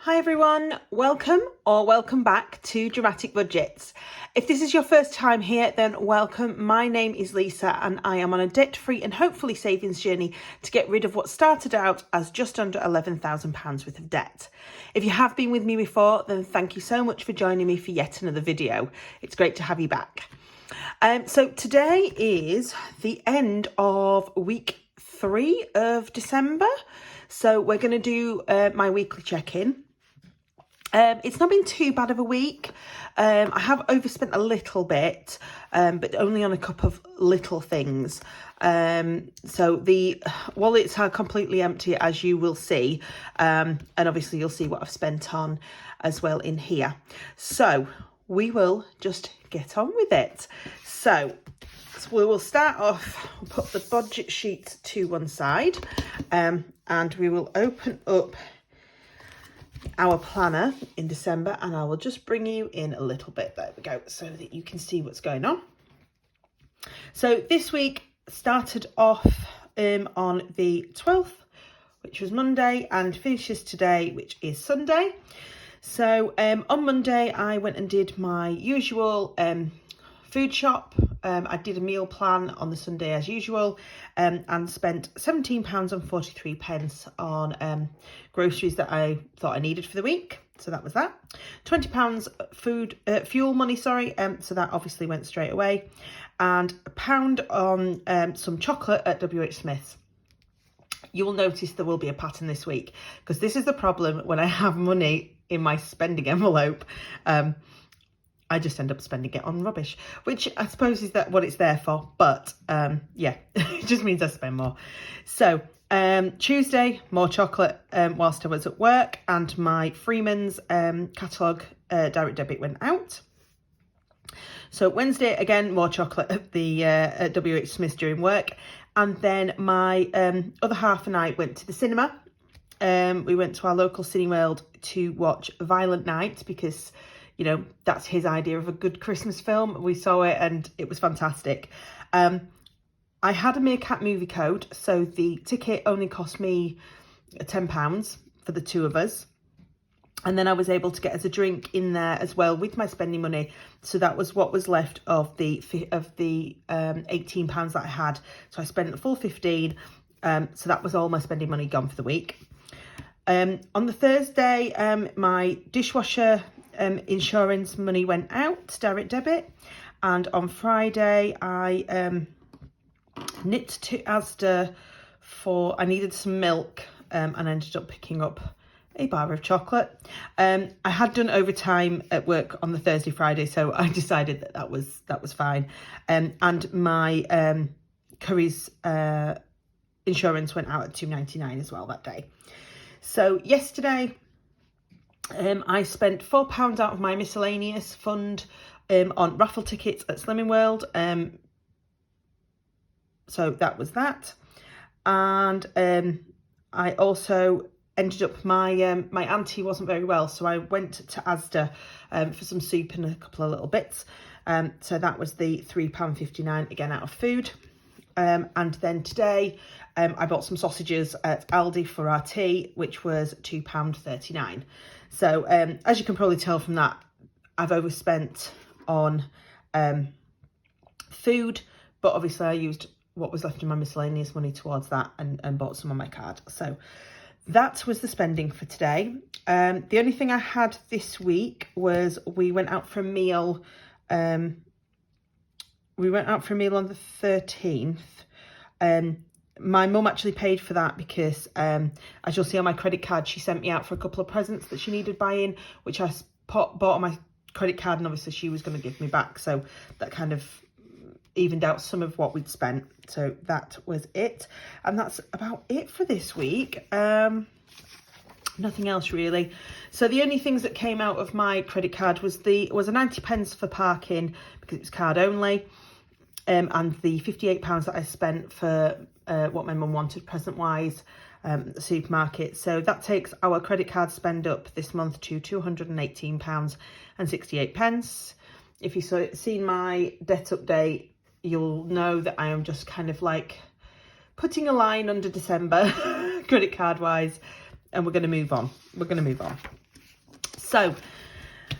Hi everyone, welcome or welcome back to Dramatic Budgets. If this is your first time here, then welcome. My name is Lisa and I am on a debt-free and hopefully savings journey to get rid of what started out as just under £11,000 worth of debt. If you have been with me before, then thank you so much for joining me for yet another video. It's great to have you back. So today is the end of week 3 of December. So we're going to do my weekly check-in. It's not been too bad of a week. I have overspent a little bit, but only on a couple of little things. So the wallets are completely empty, as you will see. And obviously you'll see what I've spent on as well in here. So we will just get on with it. So we will start off, we'll put the budget sheet to one side, and we will open up our planner in December, and I will just bring you in a little bit, there we go, so that you can see what's going on. So this week started off on the 12th, which was Monday, and finishes today, which is Sunday. So on Monday I went and did my usual food shop. I did a meal plan on the Sunday as usual, and spent £17.43 on groceries that I thought I needed for the week. So that was that. £20 fuel money, so that obviously went straight away. And £1 on some chocolate at WH Smith's. You will notice there will be a pattern this week, because this is the problem when I have money in my spending envelope. I just end up spending it on rubbish, which I suppose is that what it's there for. But yeah, it just means I spend more. So Tuesday, more chocolate whilst I was at work, and my Freeman's catalogue direct debit went out. So Wednesday, again, more chocolate at the at WH Smith during work. And then my other half and I went to the cinema. We went to our local Cineworld to watch Violent Night, because you know, that's his idea of a good Christmas film. We saw it and it was fantastic. I had a Meerkat movie code, so the ticket only cost me £10 for the two of us. And then I was able to get us a drink in there as well with my spending money. So that was what was left of the £18 that I had. So I spent the full 15. So that was all my spending money gone for the week. On the Thursday, my dishwasher insurance money went out, direct debit. And on Friday I nipped to Asda I needed some milk, and ended up picking up a bar of chocolate. I had done overtime at work on the Thursday, Friday, so I decided that was fine. And my Curry's insurance went out at £2.99 as well that day. So yesterday I spent £4 out of my miscellaneous fund on raffle tickets at Slimming World. So that was that. And I also ended up, my my auntie wasn't very well, so I went to Asda for some soup and a couple of little bits. So that was the £3.59 again out of food. And then today I bought some sausages at Aldi for our tea, which was £2.39. So as you can probably tell from that, I've overspent on food, but obviously I used what was left in my miscellaneous money towards that, and bought some on my card. So that was the spending for today. The only thing I had this week was we went out for a meal. We went out for a meal on the 13th. My mum actually paid for that because, as you'll see on my credit card, she sent me out for a couple of presents that she needed buying, which I bought on my credit card, and obviously she was going to give me back. So that kind of evened out some of what we'd spent. So that was it. And that's about it for this week. Nothing else really. So the only things that came out of my credit card was a 90p for parking, because it was card only. And the £58 that I spent for what my mum wanted present-wise, the supermarket. So that takes our credit card spend up this month to £218.68. If you've seen my debt update, you'll know that I am just kind of like putting a line under December credit card-wise, and we're going to move on. So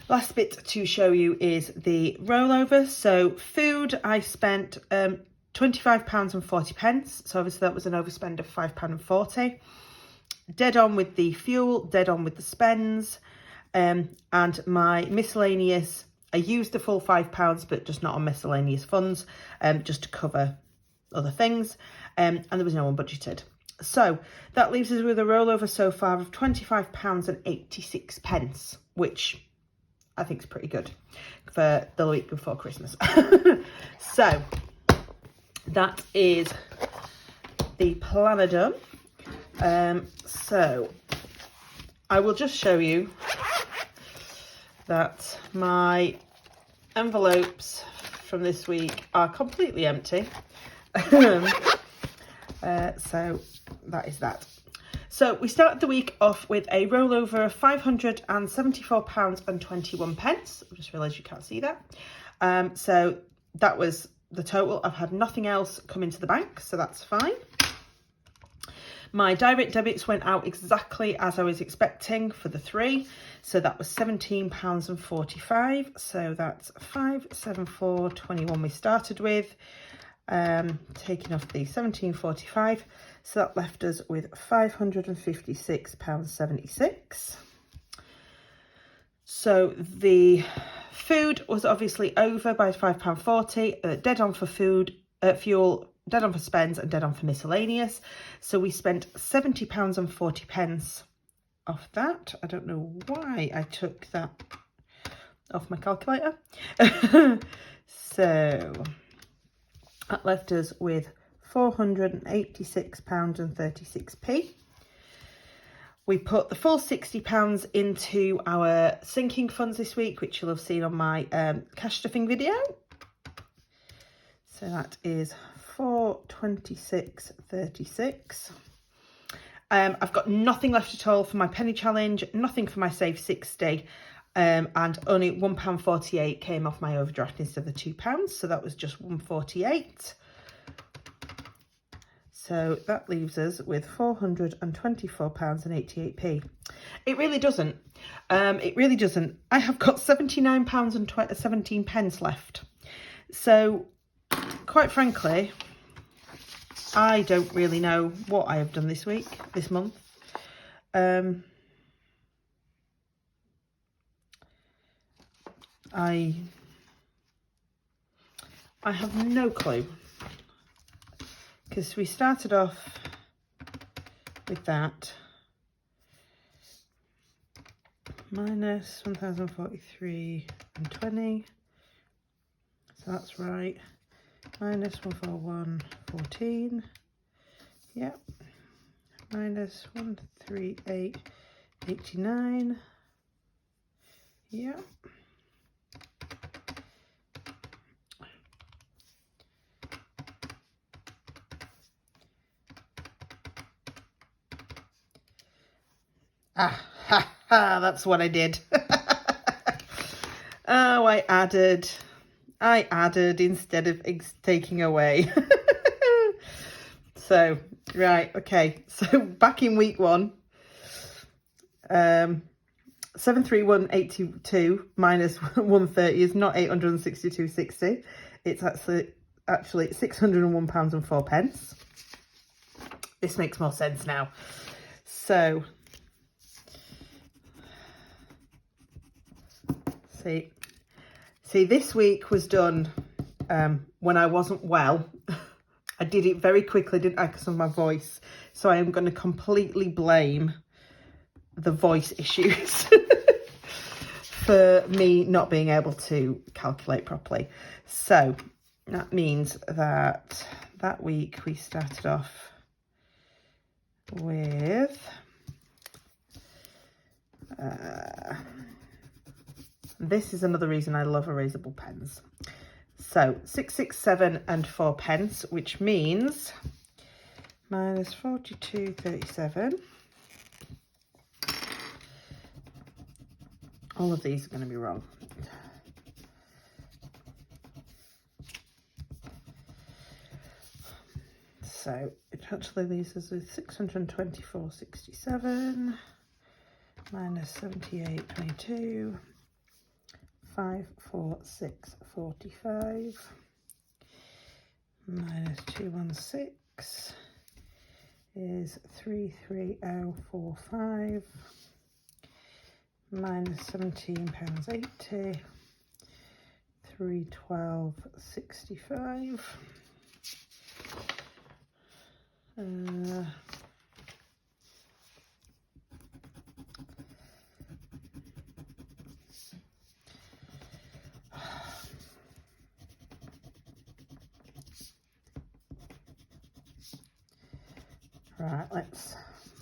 last bit to show you is the rollover. So food, I spent £25.40. So obviously that was an overspend of £5.40. Dead on with the fuel, dead on with the spends. And my miscellaneous, I used the full £5, but just not on miscellaneous funds, just to cover other things. And there was no one budgeted. So that leaves us with a rollover so far of £25.86, which I think is pretty good for the week before Christmas. So that is the planner done. So I will just show you that my envelopes from this week are completely empty. So that is that. So we started the week off with a rollover of £574.21. I just realised you can't see that. So that was the total. I've had nothing else come into the bank, so that's fine. My direct debits went out exactly as I was expecting for the 3. So that was £17.45. So that's 574.21 we started with. Taking off the 17.45, so that left us with £556.76. So the food was obviously over by £5.40, dead on for food, fuel, dead on for spends, and dead on for miscellaneous. So we spent £70.40 off that. I don't know why I took that off my calculator. So that left us with £486.36. We put the full £60 into our sinking funds this week, which you'll have seen on my cash stuffing video. So that is £426.36. I've got nothing left at all for my penny challenge, nothing for my save 60. And only £1.48 came off my overdraft instead of the £2. So that was just £1.48. So that leaves us with £424.88. It really doesn't. It really doesn't. I have got £79.17 left. So quite frankly, I don't really know what I have done this month. I have no clue, because we started off with that minus 1,043.20, so that's right, minus 141.14, yep, minus 138.89, yep. That's what I did. Oh, I added instead of taking away. So, right, okay. So back in week 1, 731.82 minus 130 is not 862.60. It's actually £601.04. This makes more sense now. So see, this week was done when I wasn't well. I did it very quickly, didn't I, because of my voice. So I am going to completely blame the voice issues for me not being able to calculate properly. So that means that week we started off with this is another reason I love erasable pens. So 667 and 4 pence, which means minus 42.37. All of these are going to be wrong. So it actually leaves us with 624.67 minus 78.22, 546.45, minus 216 is 330.45, minus £17.80, 312.65. Right,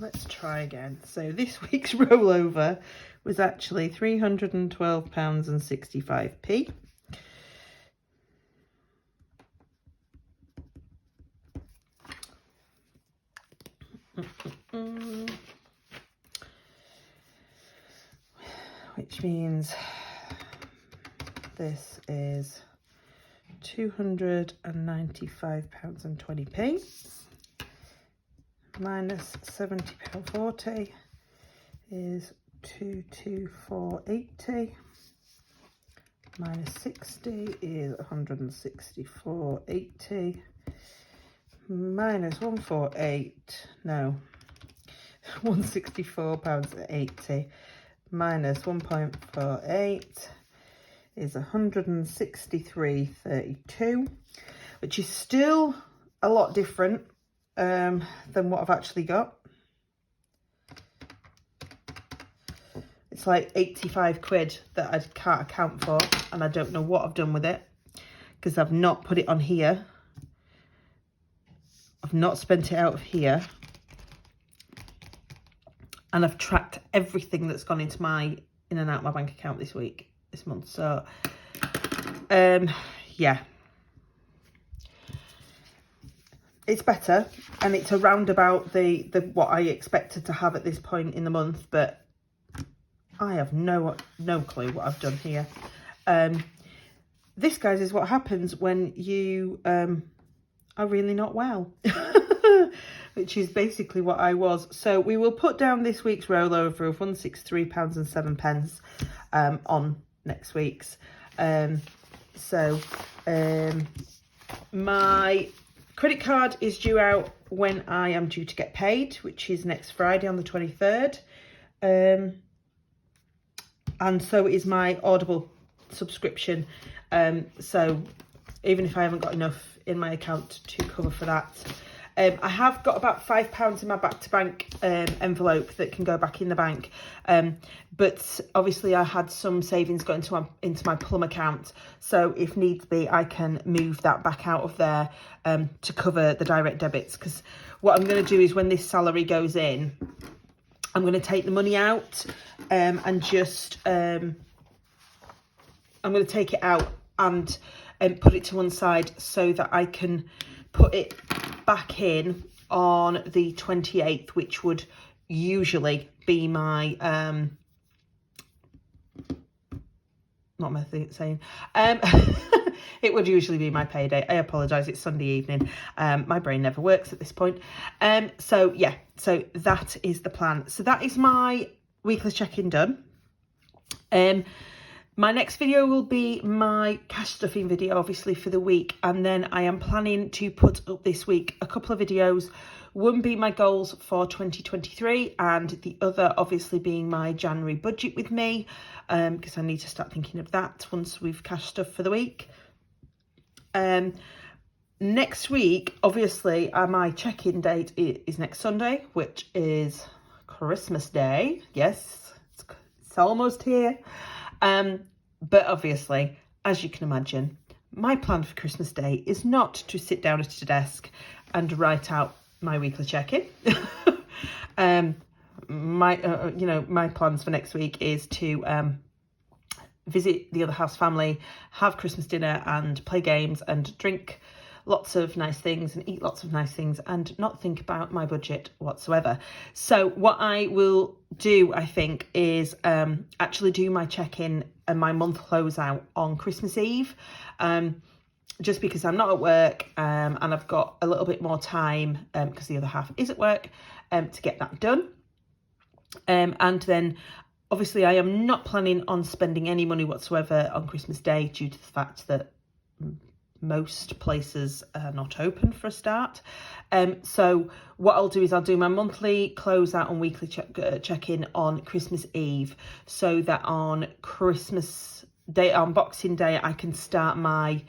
let's try again. So this week's rollover was actually £312.65. Which means this is £295.20. Minus £70.40 is 224.80. Minus 60 is 164.80. Minus 148, no, £164.80. Minus 1.48 is 163.32, which is still a lot different than what I've actually got. It's like 85 quid that I can't account for, and I don't know what I've done with it because I've not put it on here. I've not spent it out of here, and I've tracked everything that's gone into my in and out of my bank account this month. So yeah, it's better, and it's around about the what I expected to have at this point in the month, but I have no clue what I've done here. This, guys, is what happens when you are really not well, which is basically what I was. So we will put down this week's rollover of £163.07 on next week's. My credit card is due out when I am due to get paid, which is next Friday on the 23rd. And so is my Audible subscription. So even if I haven't got enough in my account to cover for that, I have got about £5 in my back to bank envelope that can go back in the bank. But obviously I had some savings going into my Plum account. So if needs be, I can move that back out of there to cover the direct debits. Because what I'm going to do is when this salary goes in, I'm going to take the money out and just, I'm going to take it out and put it to one side so that I can put it back in on the 28th, which would usually be my, not my saying, it would usually be my payday. I apologise, it's Sunday evening. My brain never works at this point. So yeah, so that is the plan. So that is my weekly check-in done. My next video will be my cash stuffing video, obviously, for the week. And then I am planning to put up this week a couple of videos. One being my goals for 2023 and the other obviously being my January budget with me, because I need to start thinking of that once we've cash stuffed for the week. Next week, obviously, my check-in date is next Sunday, which is Christmas Day. Yes, it's almost here. But obviously, as you can imagine, my plan for Christmas Day is not to sit down at a desk and write out my weekly check-in. My plans for next week is to visit the other house family, have Christmas dinner and play games and drink lots of nice things and eat lots of nice things and not think about my budget whatsoever. So what I will do, I think, is actually do my check-in and my month closeout on Christmas Eve, just because I'm not at work and I've got a little bit more time because the other half is at work to get that done. And then obviously I am not planning on spending any money whatsoever on Christmas Day due to the fact that most places are not open for a start. So what I'll do is I'll do my monthly closeout and weekly check-in on Christmas Eve, so that on Christmas Day, on Boxing Day, I can start my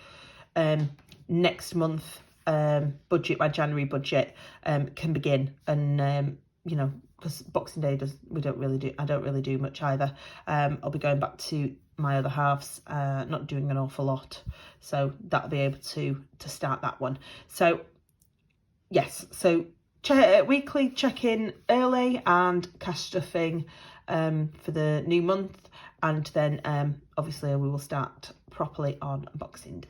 next month budget, my January budget can begin. And you know, because Boxing Day I don't really do much either. I'll be going back to my other halves, not doing an awful lot, so that'll be able to start that one. So yes, so weekly check-in early and cash stuffing for the new month, and then obviously we will start properly on Boxing Day.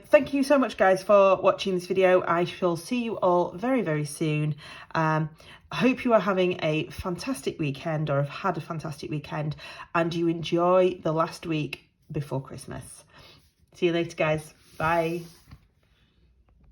Thank you so much, guys, for watching this video. I shall see you all very, very soon. I hope you are having a fantastic weekend, or have had a fantastic weekend, and you enjoy the last week before Christmas. See you later, guys. Bye.